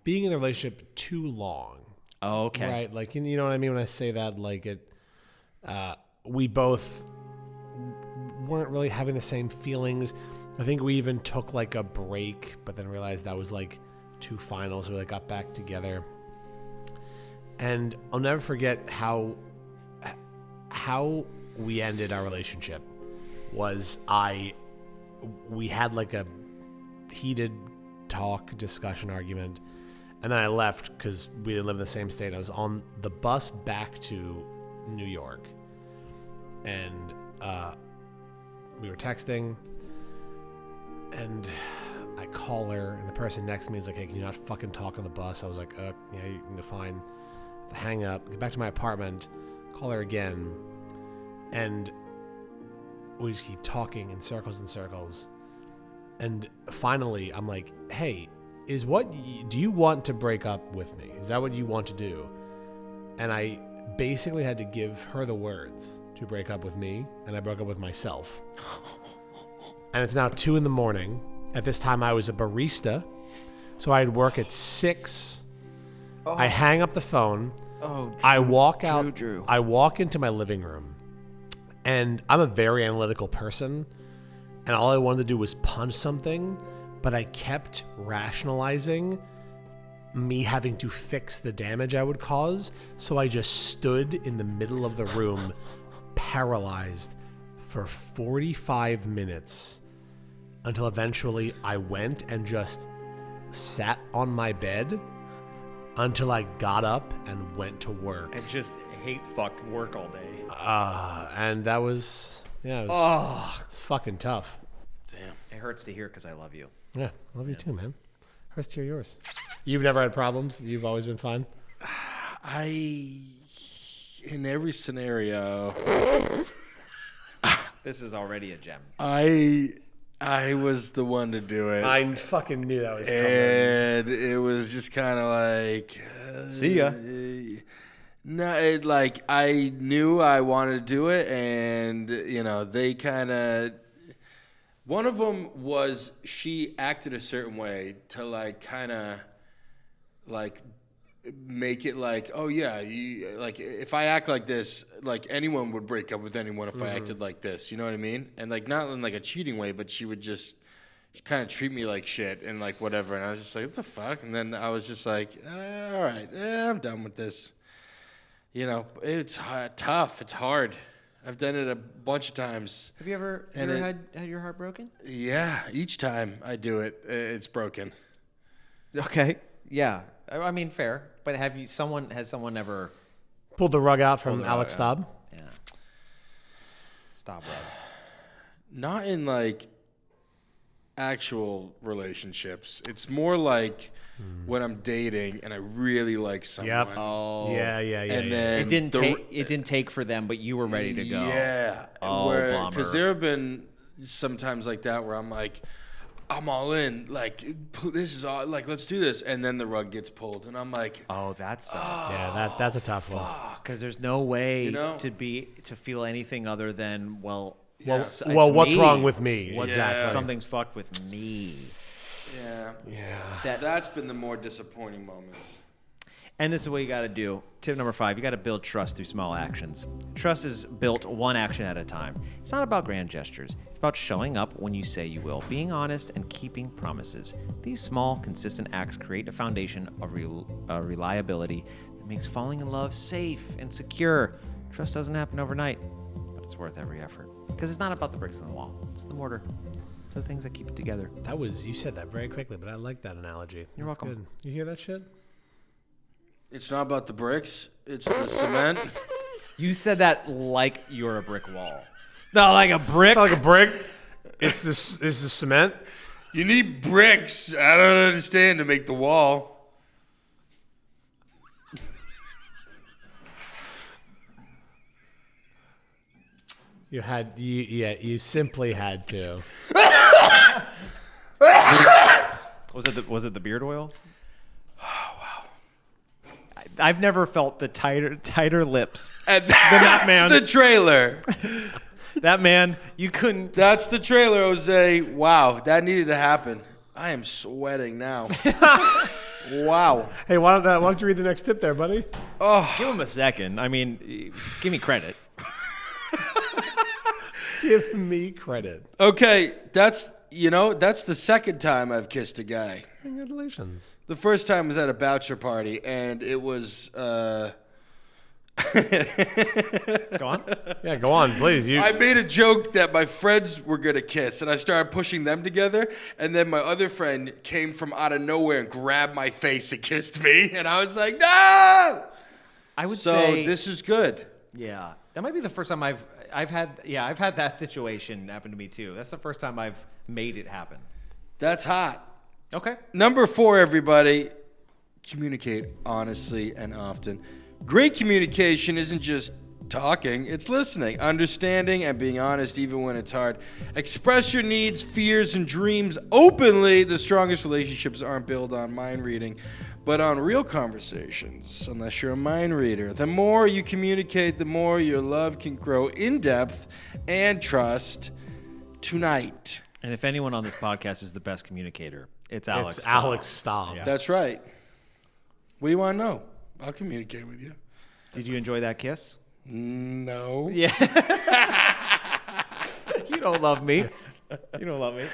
being in a relationship too long. Oh, okay. Right, like you know what I mean when I say that. Like we both weren't really having the same feelings. I think we even took like a break, but then realized that was like too final, so we like got back together. And I'll never forget how we ended our relationship. We had like a heated discussion, argument. And then I left because we didn't live in the same state. I was on the bus back to New York. And we were texting. And I call her. And the person next to me is like, hey, can you not fucking talk on the bus? I was like, yeah, you're fine. I hang up. Get back to my apartment. Call her again. And we just keep talking in circles and circles. And finally, I'm like, hey, do you want to break up with me? Is that what you want to do? And I basically had to give her the words to break up with me, and I broke up with myself. And it's now 2 a.m. At this time, I was a barista, so I'd work at 6. I hang up the phone. I walk out. Drew. I walk into my living room, and I'm a very analytical person, and all I wanted to do was punch something. But I kept rationalizing me having to fix the damage I would cause. So I just stood in the middle of the room, paralyzed for 45 minutes until eventually I went and just sat on my bed until I got up and went to work. And just hate fucked work all day. And that was, it was fucking tough. Damn. It hurts to hear because I love you. Yeah, I love you too, man. Hurts to hear yours. You've never had problems? You've always been fine? In every scenario, This is already a gem. I was the one to do it. I fucking knew that was coming. And it was just kind of like... See ya. No, I knew I wanted to do it, and, they kind of... One of them was she acted a certain way to kind of make it like, oh yeah, if I act like this, anyone would break up with anyone if I acted like this. You know what I mean? And not in a cheating way, but she would just kind of treat me like shit and whatever. And I was just like, what the fuck? And then I was just like, all right, I'm done with this. It's tough. It's hard. I've done it a bunch of times. Have you ever had your heart broken? Yeah, each time I do it, it's broken. Okay, yeah. I mean, fair. But has someone ever pulled the rug out from Alex Staub? Yeah. Staub rug. Not in actual relationships. It's more when I'm dating and I really like someone. Yep. Oh. Yeah. And then it didn't take for them, but you were ready to go. Yeah. Oh, bummer. Because there have been sometimes like that where I'm like, I'm all in. This is all let's do this, and then the rug gets pulled, and I'm like, oh, that sucks. Yeah, that's a tough one. Because there's no way to feel anything other than what's me. wrong with me? Exactly. Something's fucked with me. Yeah. That's been the more disappointing moments. And this is what you got to do. Tip number 5, you got to build trust through small actions. Trust is built one action at a time. It's not about grand gestures. It's about showing up when you say you will, being honest, and keeping promises. These small, consistent acts create a foundation of reliability that makes falling in love safe and secure. Trust doesn't happen overnight, but it's worth every effort. Because it's not about the bricks in the wall. It's the mortar. It's the things that keep it together. You said that very quickly, but I like that analogy. You're welcome. Good. You hear that shit? It's not about the bricks. It's the cement. You said that like you're a brick wall. No, like a brick. It's not like a brick. It's the cement. You need bricks. I don't understand to make the wall. You simply had to. Was it the beard oil? Oh wow! I've never felt the tighter lips. And that man. that's the trailer. That man, you couldn't. That's the trailer, Jose. Wow, that needed to happen. I am sweating now. Wow. Hey, why don't you read the next tip there, buddy? Oh, Give him a second. I mean, give me credit. Give me credit. okay. That's the second time I've kissed a guy. Congratulations. The first time was at a bachelor party, and it was. Go on. Yeah, go on, please. I made a joke that my friends were gonna kiss, and I started pushing them together, and then my other friend came from out of nowhere and grabbed my face and kissed me, and I was like, no! I would So say this is good. Yeah, that might be the first time I've had that situation happen to me too. That's the first time I've made it happen. That's hot. Okay. Number 4, everybody, communicate honestly and often. Great communication isn't just talking, it's listening, understanding, and being honest even when it's hard. Express your needs, fears, and dreams openly. The strongest relationships aren't built on mind reading, but on real conversations, unless you're a mind reader. The more you communicate, the more your love can grow in depth and trust tonight. And if anyone on this podcast is the best communicator, it's Alex. It's Alex Staub. Yeah. That's right. What do you want to know? I'll communicate with you. Did you enjoy that kiss? No. Yeah. You don't love me. You don't love me.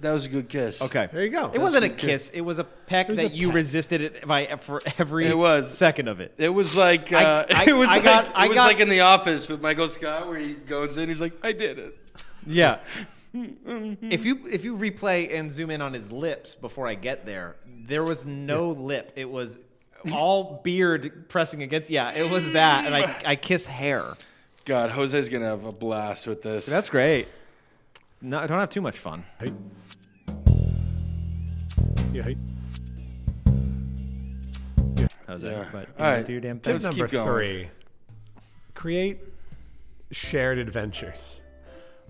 That was a good kiss. Okay. There you go. It wasn't a kiss. It was a peck was that a you peck. resisted it for every It was. second of it. It was like I got- like in The Office with Michael Scott, where he goes in, he's like, "I did it." Yeah. If you replay and zoom in on his lips before I get there, there was no lip. It was all beard pressing against. Yeah, it was that, and I kissed hair. God, Jose's gonna have a blast with this. That's great. No, I don't have too much fun. Hey. Yeah, hey. That was Yeah. it. But All right. do your damn Tip thing. Let's number keep going. 3. Create shared adventures.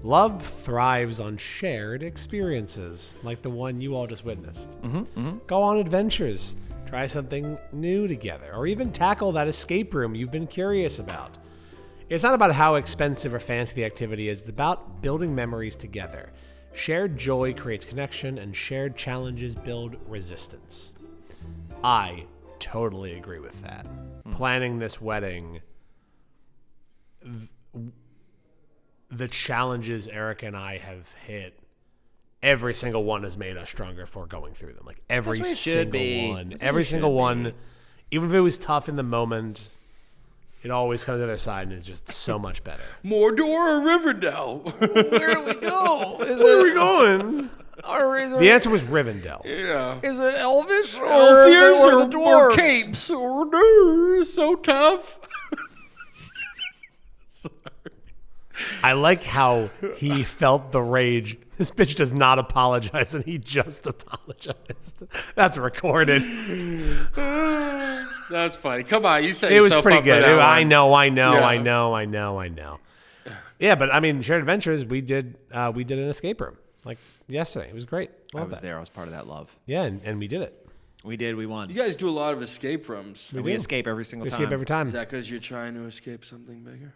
Love thrives on shared experiences, like the one you all just witnessed. Go on adventures. Try something new together, or even tackle that escape room you've been curious about. It's not about how expensive or fancy the activity is, it's about building memories together. Shared joy creates connection, and shared challenges build resistance. I totally agree with that. Planning this wedding, the challenges Eric and I have hit, every single one has made us stronger for going through them. Like every That's what it should be. single one. That's what Every it single should one, be. even if it was tough in the moment, it always comes to the other side and is just so much better. Mordor or Riverdale? Where do we go? Where are we going? Or is The answer was Rivendell. Yeah. Is it Elvish or Elfiers the or dwarves? capes or no, so tough. I like how he felt the rage. This bitch does not apologize, and he just apologized. That's recorded. That's funny. Come on, you said It was yourself pretty up for good. that I one. know. Yeah, but I mean, shared adventures. We did an escape room like yesterday. It was great. I Love was that. there. I was part of that love. Yeah, and we did it. We did. We won. You guys do a lot of escape rooms. We escape every single We time. escape every time. Is that because you're trying to escape something bigger?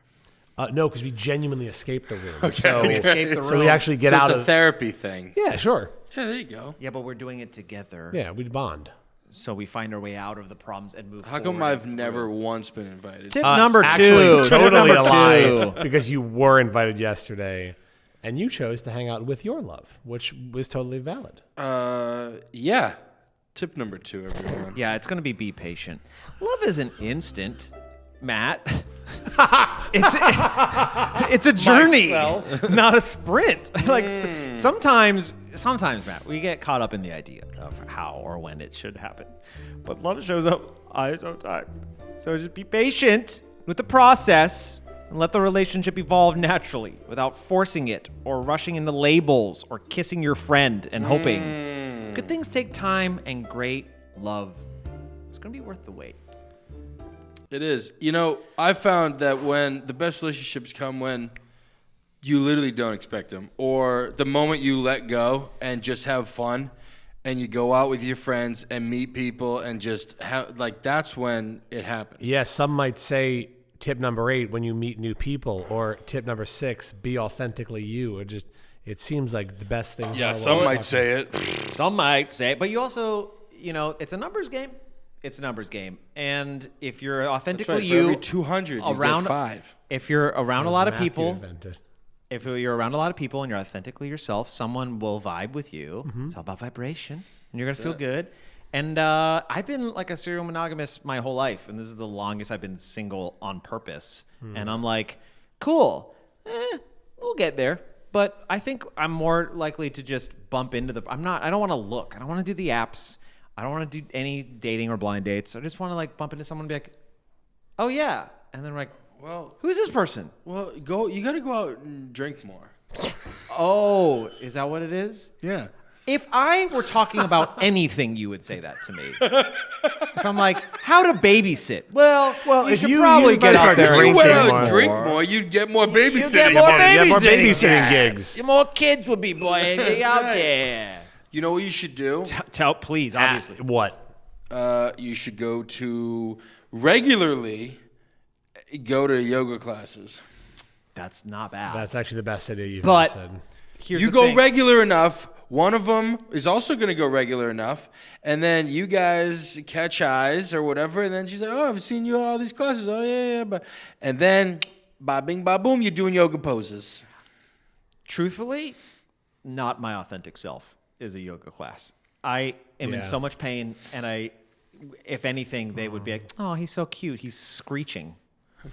No, because we genuinely escaped the room. So We escaped the room. So we actually get so out it's a of. therapy thing. Yeah, sure. Yeah, there you go. Yeah, but we're doing it together. Yeah, we'd bond. So we find our way out of the problems and move How forward. come I've never once been invited? Tip number two. Actually, Tip totally number a lie. two. Because you were invited yesterday, and you chose to hang out with your love, which was totally valid. Yeah. Tip number 2, everyone. Yeah, it's going to be patient. Love isn't instant, Matt. It's a journey, not a sprint. Like sometimes, Matt, we get caught up in the idea of how or when it should happen. But love shows up on its own time. So just be patient with the process and let the relationship evolve naturally without forcing it or rushing into labels or kissing your friend and hoping. Good things take time, and great love is going to be worth the wait. It is. You know, I found that when the best relationships come when you literally don't expect them, or the moment you let go and just have fun, and you go out with your friends and meet people and just have that's when it happens. Yeah, some might say tip number 8 when you meet new people, or tip number 6, be authentically you. It seems like the best things. Yeah, are some might say it. Some might say it, but you also, it's a numbers game. It's a numbers game, and if you're authentically That's right. you, For every 200, you around get 5. If you're around a lot of Matthew people, invented. if you're around a lot of people and you're authentically yourself, someone will vibe with you. Mm-hmm. It's all about vibration, and you're gonna feel good. And I've been like a serial monogamist my whole life, and this is the longest I've been single on purpose. And I'm like, cool, we'll get there. But I think I'm more likely to just bump into I don't want to look. I don't want to do the apps. I don't want to do any dating or blind dates. I just want to like bump into someone and be like, oh yeah. And then like, Well, who's this person? you got to go out and drink more. Oh, is that what it is? Yeah. If I were talking about anything, you would say that to me. If I'm like, how to babysit? Well, you if should you probably get out there If you and went drinking out more. and drink more, you'd get more babysitting. You get more You have babysitting, more babysitting gigs. More kids would be playing out there. You know what you should do? Tell, please, obviously. What? You should go to regularly go to yoga classes. That's not bad. That's actually the best idea you've But- ever said. Here's You the go thing. regular enough. One of them is also going to go regular enough. And then you guys catch eyes or whatever. And then she's like, oh, I've seen you at all these classes. Oh, yeah. But and then, ba bing, ba boom, you're doing yoga poses. Truthfully, not my authentic self is a yoga class. I am in Yeah. so much pain, and if anything, they would be like, "Oh, he's so cute. He's screeching,"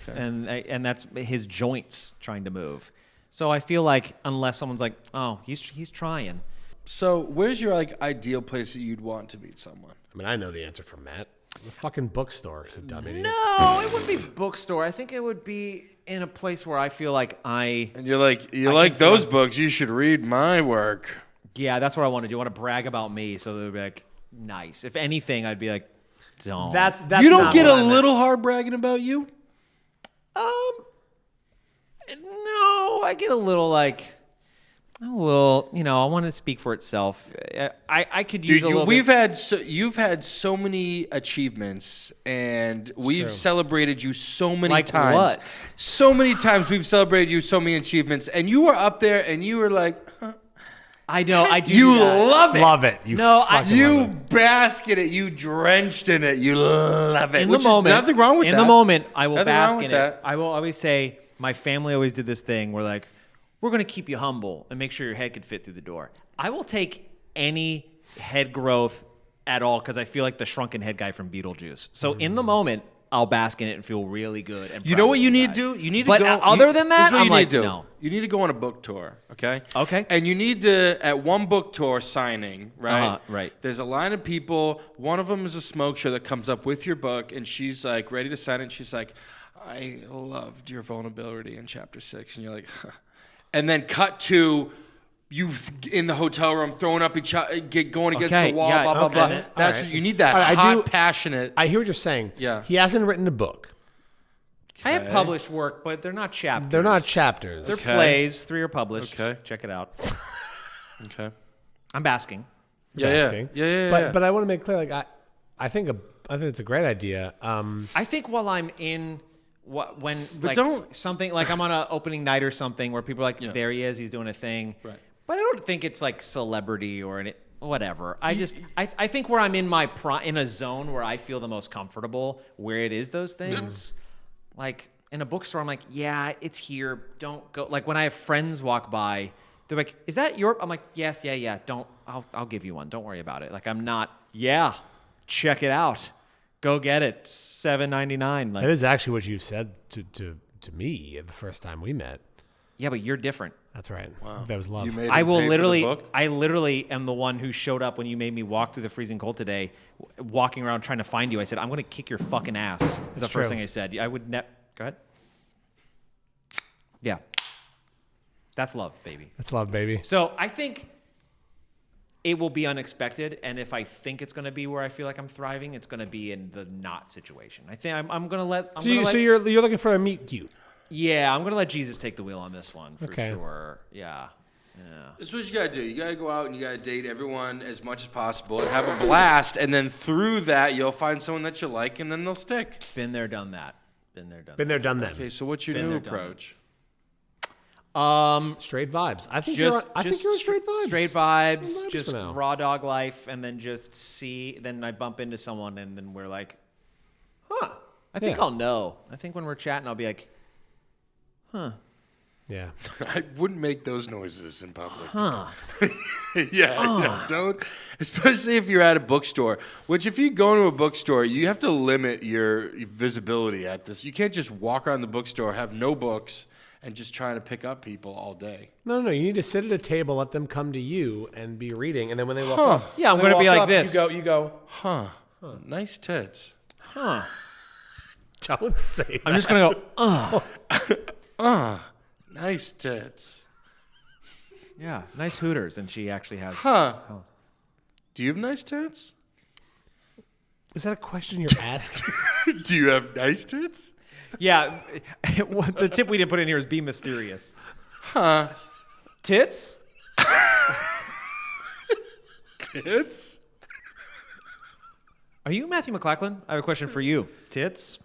and that's his joints trying to move. So I feel like unless someone's like, "Oh, he's trying," So where's your ideal place that you'd want to meet someone? I mean, I know the answer from Matt. The fucking bookstore, you dumb idiot. no, it wouldn't be bookstore. I think it would be in a place where I feel like And you're like, you like those books? You should read my work. yeah, that's what I want to do. I want to brag about me, so they'd be like, nice. If anything, I'd be like, don't. That's You don't not get what a I meant. little hard bragging about you? No, I get a little I want to speak for itself. I could use Dude, a little you've bit. had so many achievements, and we've celebrated you so many Like times. what? So many times we've celebrated you so many achievements, and you were up there, and you were like, huh. I know, I do. You do that. love it. Love it. You No, fucking You love it. bask in it. You drenched in it. You love it. In Which the moment, is nothing wrong with in that. the moment, I will Nothing bask wrong with in that. it. I will always say, my family always did this thing where like, we're going to keep you humble and make sure your head could fit through the door. I will take any head growth at all because I feel like the shrunken head guy from Beetlejuice. So in the moment, I'll bask in it and feel really good. And You proud know of what you need guys. to do? You need to But go. other than this that, is what I'm you like, need to do. no. You need to go on a book tour, okay? Okay. And you need to, at one book tour signing, right? Right. There's a line of people. One of them is a smoke show that comes up with your book, and she's like ready to sign it. And she's like, I loved your vulnerability in chapter 6. And you're like, huh. And then cut to you in the hotel room throwing up each other, going against Okay, the wall, yeah, blah, blah, okay. blah. All That's right. you need that All right, I hot, do- passionate. I hear what you're saying. Yeah. He hasn't written a book. I have published work, but they're not chapters. They're not chapters. They're Okay. plays. 3 are published. Okay. Check it out. Okay. I'm basking. Basking. Yeah. But I want to make clear, like I think it's a great idea. I think while I'm in when like don't- something like I'm on an opening night or something where people are like, Yeah. there he is, he's doing a thing. Right. But I don't think it's like celebrity or whatever. I think where I'm in my in a zone where I feel the most comfortable, where it is those things. Like in a bookstore, I'm like, yeah, it's here. Don't go. Like when I have friends walk by, they're like, is that your? I'm like, yes, yeah. Don't. I'll give you one. Don't worry about it. Like I'm not. Yeah, check it out. Go get it. $7.99. Like that is actually what you said to me the first time we met. yeah, but you're different. That's right. That was love. You made I him will pay for the literally, book? I literally am the one who showed up when you made me walk through the freezing cold today, walking around trying to find you. I said, I'm going to kick your fucking ass. Is the That's first true. thing I said. I would go ahead. Yeah. That's love, baby. That's love, baby. So I think it will be unexpected, and if I think it's going to be where I feel like I'm thriving, it's going to be in the not situation. I think I'm going to let. So you're looking for a meet cute. Yeah, I'm going to let Jesus take the wheel on this one for Okay. sure. Yeah. That's what you gotta do. You gotta go out and you gotta date everyone as much as possible and have a blast. And then through that, you'll find someone that you like, and then they'll stick. Been there, done that. Been there, done that. Okay, so what's your new approach? Straight vibes. I think Just you're straight vibes. Straight vibes, Vibes just for now. raw dog life, and then just see. Then I bump into someone, and then we're like, huh. I think Yeah. I'll know. I think when we're chatting, I'll be like, huh. Yeah. I wouldn't make those noises in public. Yeah, don't. Especially if you're at a bookstore. Which, if you go to a bookstore, you have to limit your visibility at this. You can't just walk around the bookstore, have no books, and just trying to pick up people all day. No. You need to sit at a table, let them come to you, and be reading, and then when they walk up, Yeah, I'm when they gonna be walk like up, this. You go. Nice tits. Don't say that. I'm just gonna go. Nice tits. Yeah, nice Hooters, and she actually has. Do you have nice tits? Is that a question you're asking? Do you have nice tits? Yeah, the tip we didn't put in here is be mysterious. Tits? Tits? Are you Matthew McLachlan? I have a question for you. Tits?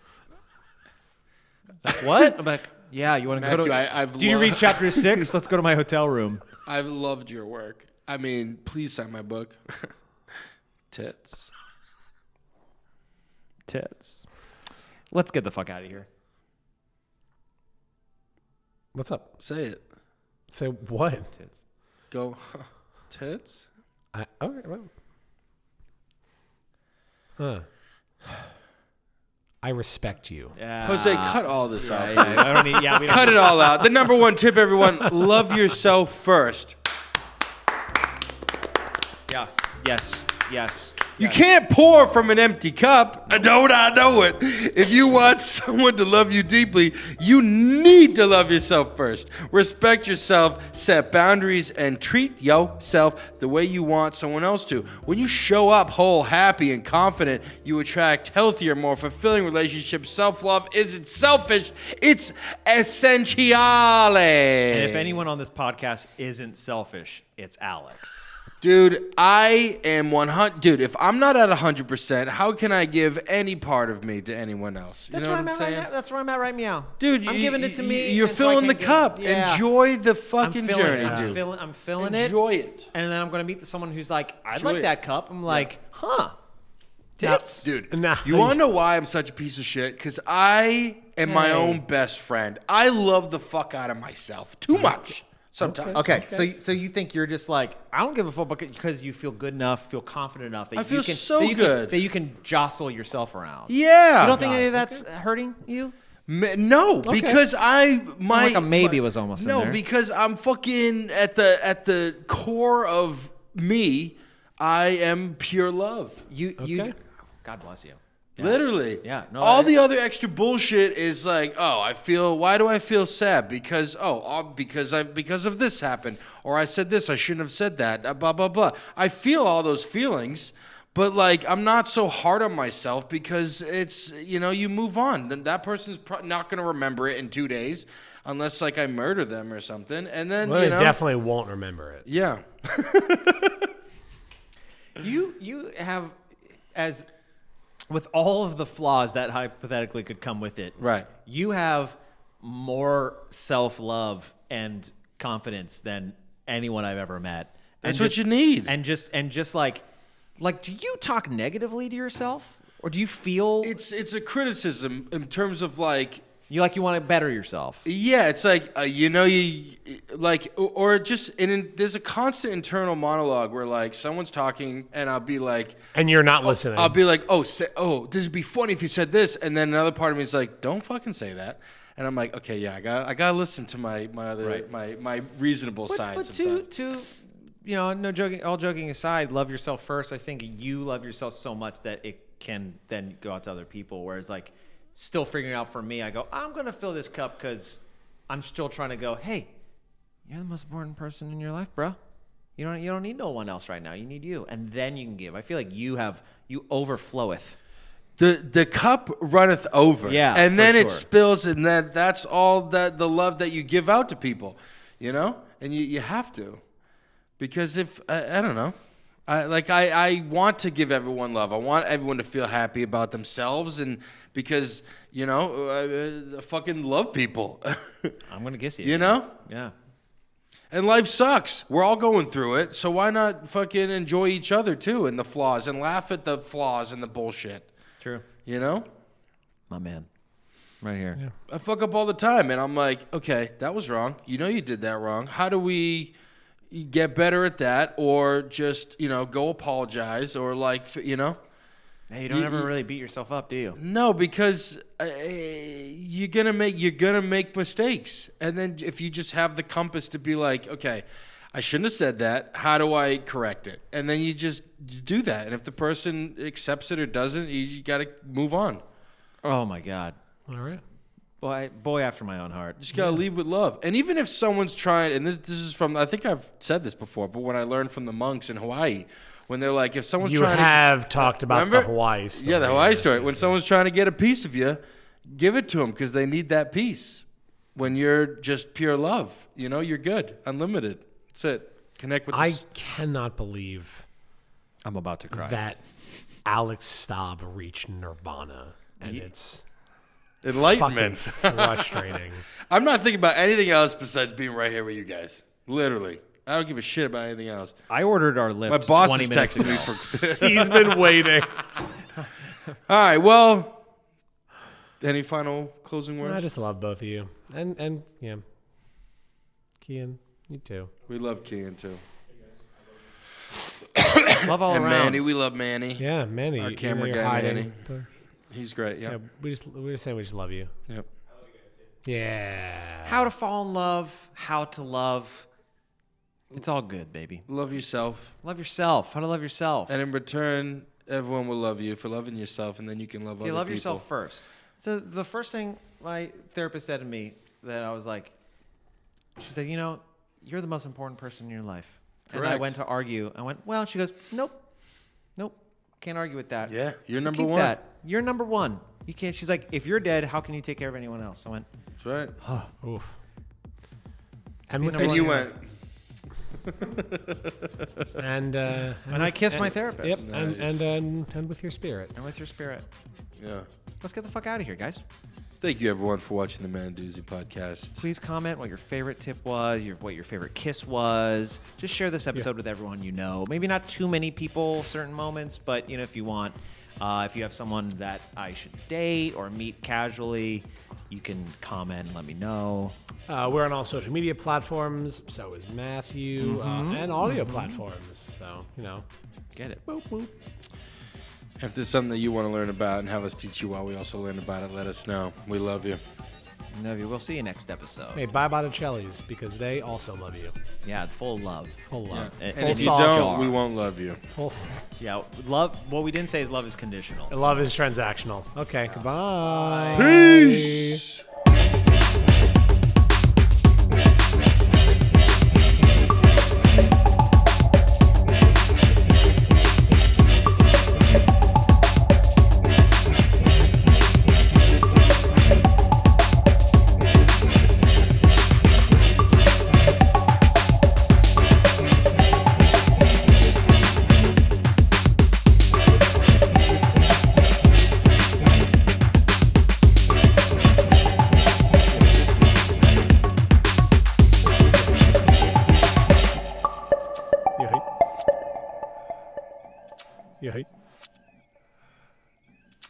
Like, what? I'm like, yeah, you want to go Matthew, to... Do you read chapter 6? Let's go to my hotel room. I've loved your work. I mean, please sign my book. Tits. Tits. Let's get the fuck out of here. What's up? Say it. Say what? Tits. Go. Tits? Okay. Well. Huh. I respect you. Yeah. Jose, cut all this out. Yeah, I don't need, yeah, we don't Cut it all out. The number one tip, everyone, love yourself first. Yeah. Yes. You can't pour from an empty cup. Don't I know it? If you want someone to love you deeply, you need to love yourself first. Respect yourself, set boundaries, and treat yourself the way you want someone else to. When you show up whole, happy, and confident, you attract healthier, more fulfilling relationships. Self-love isn't selfish. It's essentiale. And if anyone on this podcast isn't selfish, it's Alex. Dude, I am 100. Dude, if I'm not at 100%, how can I give any part of me to anyone else? You know what I'm saying? That's where I'm at right meow. Dude, I'm giving it to me. You're and so I filling the can't give- cup. Yeah. Enjoy the I'm fucking feeling journey, it. dude. I'm feeling it. Enjoy it. And then I'm going to meet someone who's like, I Enjoy like it. that cup. I'm like, huh. Tits? Dude, Nah. you want to know why I'm such a piece of shit? Because I am my own best friend. I love the fuck out of myself. Too much. Sometimes. Okay, so you think you're just like, I don't give a fuck because you feel good enough, feel confident enough that I feel you can, so that you good. that you can jostle yourself around. Yeah. You don't think any of that's hurting you? No, because like a maybe was almost in no, there. because I'm fucking at the core of me. I am pure love. You God bless you. Yeah. Literally. Yeah, no, All the other extra bullshit is like, why do I feel sad? Because of this happened, or I said this, I shouldn't have said that. Blah blah blah. I feel all those feelings, but like I'm not so hard on myself because it's you move on. Then that person's not gonna remember it in 2 days, unless like I murder them or something, and then Well, they definitely won't remember it. yeah. You have, as with all of the flaws that hypothetically could come with it, Right. You have more self-love and confidence than anyone I've ever met. That's what you need. And just like, do you talk negatively to yourself, or do you feel It's a criticism in terms of like. you want to better yourself? Yeah, it's like you like, or just there's a constant internal monologue where like someone's talking and I'll be like, And you're not listening. I'll be like, this would be funny if you said this, and then another part of me is like, don't fucking say that, and I'm like, okay, yeah, I gotta listen to my other Right. my reasonable side. But to no joking, all joking aside, love yourself first. I think you love yourself so much that it can then go out to other people. Whereas like, still figuring out for me, I go, I'm gonna fill this cup because I'm still trying to go, hey, you're the most important person in your life, bro. You don't need no one else right now. You need you, and then you can give. I feel like you overfloweth. The cup runneth over. Yeah, and for then sure. it spills, and that's all that the love that you give out to people, you know. And you have to, because if I don't know, I want to give everyone love. I want everyone to feel happy about themselves, and because I fucking love people. I'm gonna kiss you. You know. Yeah. And life sucks. We're all going through it. So why not fucking enjoy each other too and the flaws and laugh at the flaws and the bullshit. True. You know? My man. Right here. Yeah. I fuck up all the time and I'm like, okay, that was wrong. You know you did that wrong. How do we get better at that or just, go apologize or Hey, you don't ever really beat yourself up, do you? No, because you're gonna make mistakes, and then if you just have the compass to be like, okay, I shouldn't have said that. How do I correct it? And then you just do that. And if the person accepts it or doesn't, you got to move on. Oh my God. All right. Boy after my own heart. Just gotta lead with love. And even if someone's trying, and this is from, I think I've said this before, but when I learned from the monks in Hawaii. When they're like, if someone's You trying have talked about remember? the Hawaii story. Yeah, the Hawaii Yes, story. yes, When yes. someone's trying to get a piece of you, give it to them because they need that piece. When you're just pure love, you're good, unlimited. That's it. Connect with. I cannot believe I'm about to cry. that Alex Staub reached Nirvana, and it's enlightenment. fucking frustrating. I'm not thinking about anything else besides being right here with you guys. Literally, I don't give a shit about anything else. I ordered our lift My boss 20 is minutes texting ago. me for. He's been waiting. All right. Well, any final closing words? I just love both of you, and yeah, Kian, you too. We love Kian too. Love all And around. Manny, we love Manny. Yeah, Manny, Our you camera you're guy, hiding, Manny. but- He's great. yeah, Yep. we're just saying we just love you. Yep. Yeah. How to fall in love, how to love. It's all good, baby. Love yourself, Love yourself. How to love yourself. and in return, everyone will love you for loving yourself, and then you can love other You love people. yourself first. So the first thing my therapist said to me that I was like, she said, you're the most important person in your life. And I Correct. went to argue. I went, well, she goes, nope, can't argue with that. Yeah, you're So number keep one. That. You're number one. You can't. She's like, if you're dead, how can you take care of anyone else? I went, That's right. Oof. And Be with number And one. you went. and I kissed my therapist. Yep. Nice. And with your spirit. And with your spirit. Yeah. Let's get the fuck out of here, guys. Thank you, everyone, for watching the Man Doozy podcast. Please comment what your favorite tip was, what your favorite kiss was. Just share this episode with everyone you know. Maybe not too many people, certain moments, but if you want, if you have someone that I should date or meet casually, you can comment and let me know. We're on all social media platforms. So is Matthew, and audio platforms. So Get it? boop boop. If there's something that you want to learn about and have us teach you while we also learn about it, let us know. We love you. Love you. We'll see you next episode. Hey, buy Botticelli's because they also love you. Yeah, full love. Full love. And And if you sauce don't, jar. we won't love you. Full. Yeah, love. What we didn't say is love is conditional. Love is transactional. Okay, goodbye. Peace.